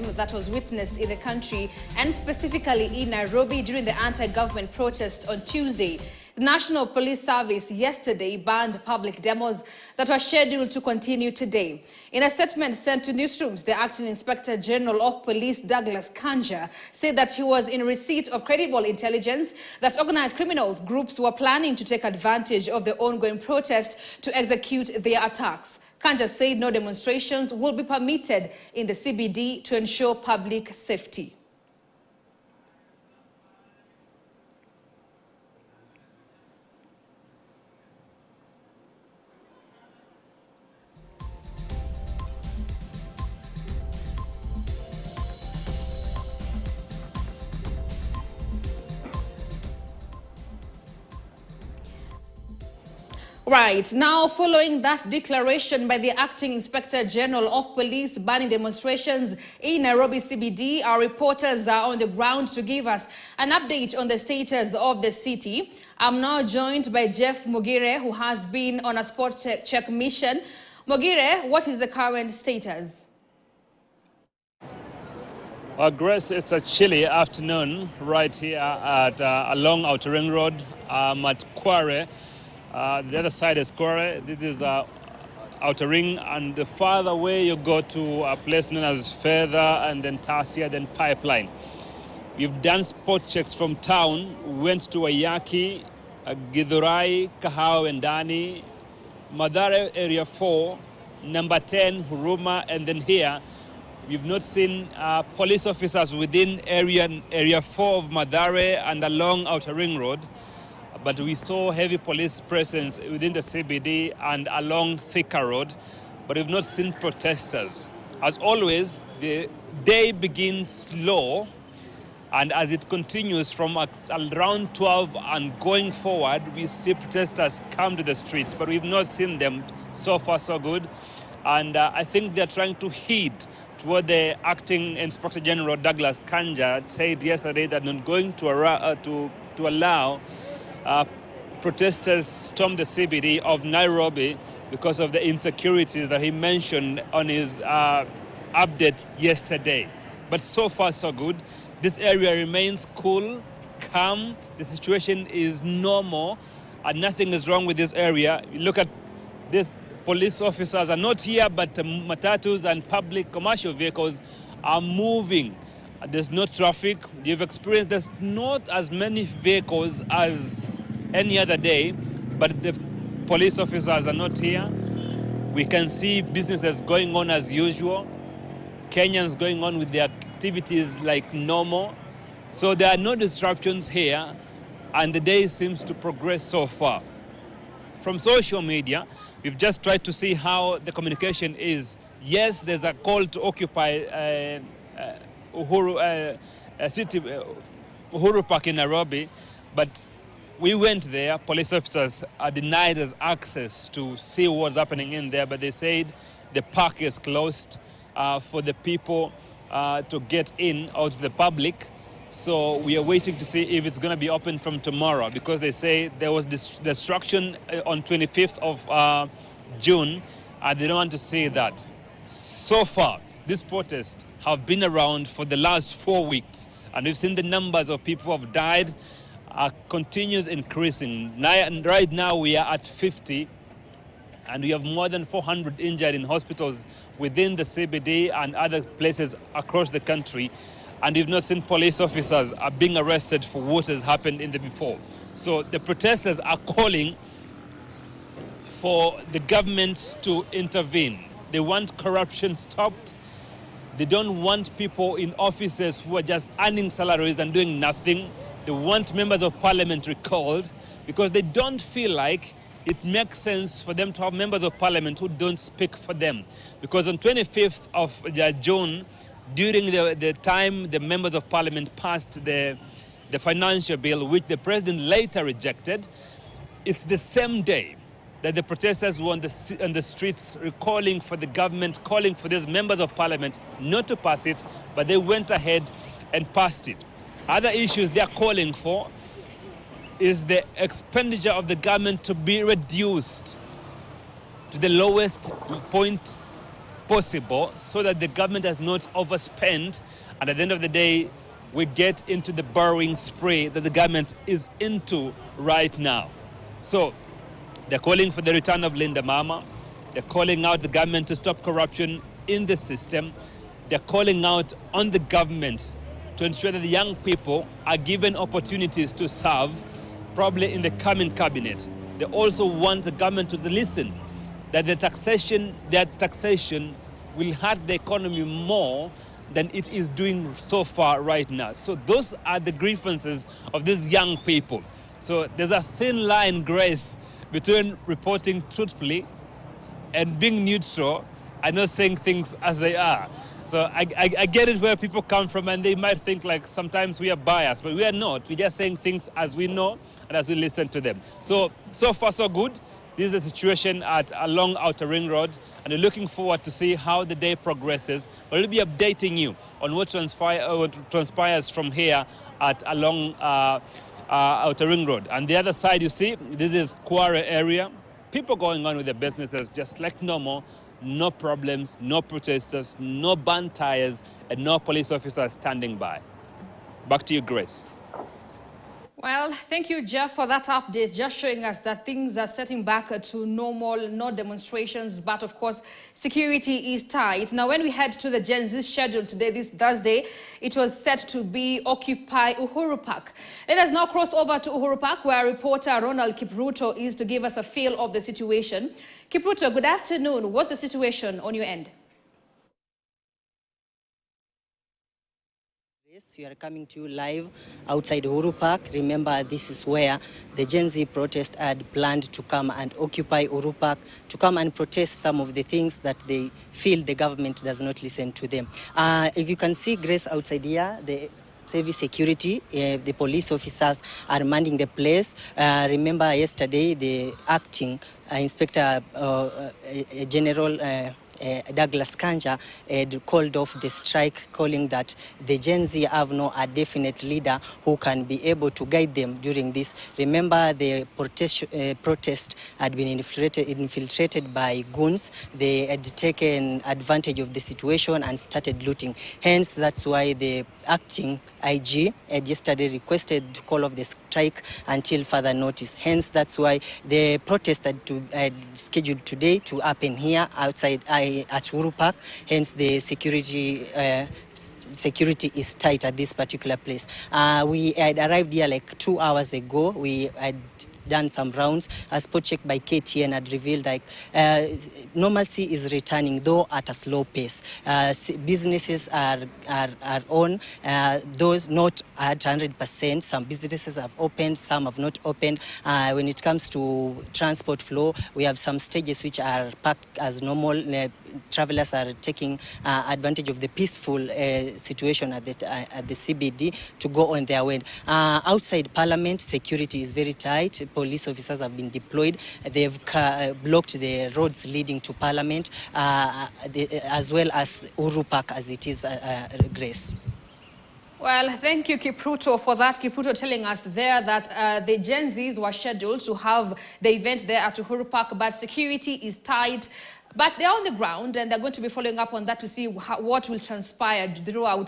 vandalism that was witnessed in the country and specifically in Nairobi during the anti-government protest on Tuesday. The National Police Service yesterday banned public demos that were scheduled to continue today. In a statement sent to newsrooms, the Acting Inspector General of Police, Douglas Kanja, said that he was in receipt of credible intelligence that organized criminal groups were planning to take advantage of the ongoing protest to execute their attacks. Kanja said no demonstrations will be permitted in the CBD to ensure public safety. Right, now following that declaration by the Acting Inspector General of Police banning demonstrations in Nairobi CBD, our reporters are on the ground to give us an update on the status of the city. I'm now joined by Jeff Mugire, who has been on a spot check mission. Mugire, what is the current status? Well, Grace, it's a chilly afternoon right here at along Outer Ring Road at Kware. The other side is Kware. This is Outer Ring, and the farther away you go to a place known as Feather, and then Tasia, then Pipeline. We've done spot checks from town, went to Ayaki, Githurai, Kahawa and Dani, Mathare Area 4, number 10, Huruma, and then here. We've not seen police officers within area 4 of Mathare and along Outer Ring Road. But we saw heavy police presence within the CBD and along Thika Road, but we've not seen protesters. As always, the day begins slow, and as it continues from around 12 and going forward, we see protesters come to the streets, but we've not seen them. So far, so good. And I think they're trying to heed to what the Acting Inspector General Douglas Kanja said yesterday, that not going to allow protesters storm the CBD of Nairobi because of the insecurities that he mentioned on his update yesterday. But so far, so good. This area remains cool, calm. The situation is normal, and nothing is wrong with this area. You look at this, police officers are not here, but matatus and public commercial vehicles are moving. There's no traffic. You've experienced there's not as many vehicles as any other day, but the police officers are not here. We can see businesses going on as usual. Kenyans going on with their activities like normal. So there are no disruptions here, and the day seems to progress so far. From social media, we've just tried to see how the communication is. Yes, there's a call to occupy Uhuru Park in Nairobi, but we went there. Police officers are denied us access to see what's happening in there, but they said the park is closed for the people to get in, or to the public. So we are waiting to see if it's going to be open from tomorrow, because they say there was destruction on 25th of June, and they don't want to see that. So far, this protest have been around for the last 4 weeks, and we've seen the numbers of people who have died continues increasing. Right now we are at 50, and we have more than 400 injured in hospitals within the CBD and other places across the country, and we've not seen police officers are being arrested for what has happened in the before. So the protesters are calling for the government to intervene. They want corruption stopped. They don't want people in offices who are just earning salaries and doing nothing. They want members of parliament recalled, because they don't feel like it makes sense for them to have members of parliament who don't speak for them. Because on 25th of June, during the time the members of parliament passed the financial bill, which the president later rejected, it's the same day that the protesters were on the streets calling for the government, calling for these members of parliament not to pass it, but they went ahead and passed it. Other issues they are calling for is the expenditure of the government to be reduced to the lowest point possible so that the government does not overspend, and at the end of the day, we get into the borrowing spree that the government is into right now. So they're calling for the return of Linda Mama. They're calling out the government to stop corruption in the system. They're calling out on the government to ensure that the young people are given opportunities to serve, probably in the coming cabinet. They also want the government to listen that their taxation will hurt the economy more than it is doing so far right now. So those are the grievances of these young people. So there's a thin line, Grace, between reporting truthfully and being neutral and not saying things as they are. So I get it where people come from, and they might think like sometimes we are biased, but we are not. We're just saying things as we know and as we listen to them. So far so good. This is the situation along Outer Ring Road, and we're looking forward to see how the day progresses. We'll be updating you on what transpires from here along Outer Ring Road. And the other side, you see, this is Kware area. People going on with their businesses just like normal. No problems, no protesters, no burnt tires, and no police officers standing by. Back to you, Grace. Well, thank you, Jeff, for that update, just showing us that things are setting back to normal, no demonstrations, but of course, security is tight. Now, when we head to the Gen Z schedule today, this Thursday, it was set to be Occupy Uhuru Park. Let us now cross over to Uhuru Park, where reporter Ronald Kipruto is to give us a feel of the situation. Kipruto, good afternoon. What's the situation on your end? We are coming to you live outside Uhuru Park. Remember, this is where the Gen Z protest had planned to come and occupy Uhuru Park, to come and protest some of the things that they feel the government does not listen to them. If you can see, Grace, outside here, the service security, the police officers are manning the place. Remember, yesterday, the acting Inspector General Douglas Kanja had called off the strike, calling that the Gen Z have no a definite leader who can be able to guide them during this. Remember, the protest had been infiltrated by goons. They had taken advantage of the situation and started looting. Hence, that's why the acting IG had yesterday requested to call off the strike until further notice. Hence, that's why the protest had scheduled today to happen here outside at Uhuru Park. Hence, the security is tight at this particular place. We had arrived here like 2 hours ago. We had done some rounds. A spot check by KTN had revealed like normalcy is returning, though at a slow pace. Businesses are on, those not at 100%. Some businesses have opened, some have not opened. When it comes to transport flow, we have some stages which are packed as normal. Travelers are taking advantage of the peaceful situation at the CBD to go on their way. Outside Parliament, security is very tight. Police officers have been deployed. They've blocked the roads leading to Parliament, as well as Uhuru Park as it is, Grace. Well, thank you, Kipruto, for that. Kipruto telling us there that the Gen Zs were scheduled to have the event there at Uhuru Park, but security is tight. But they're on the ground, and they're going to be following up on that to see what will transpire throughout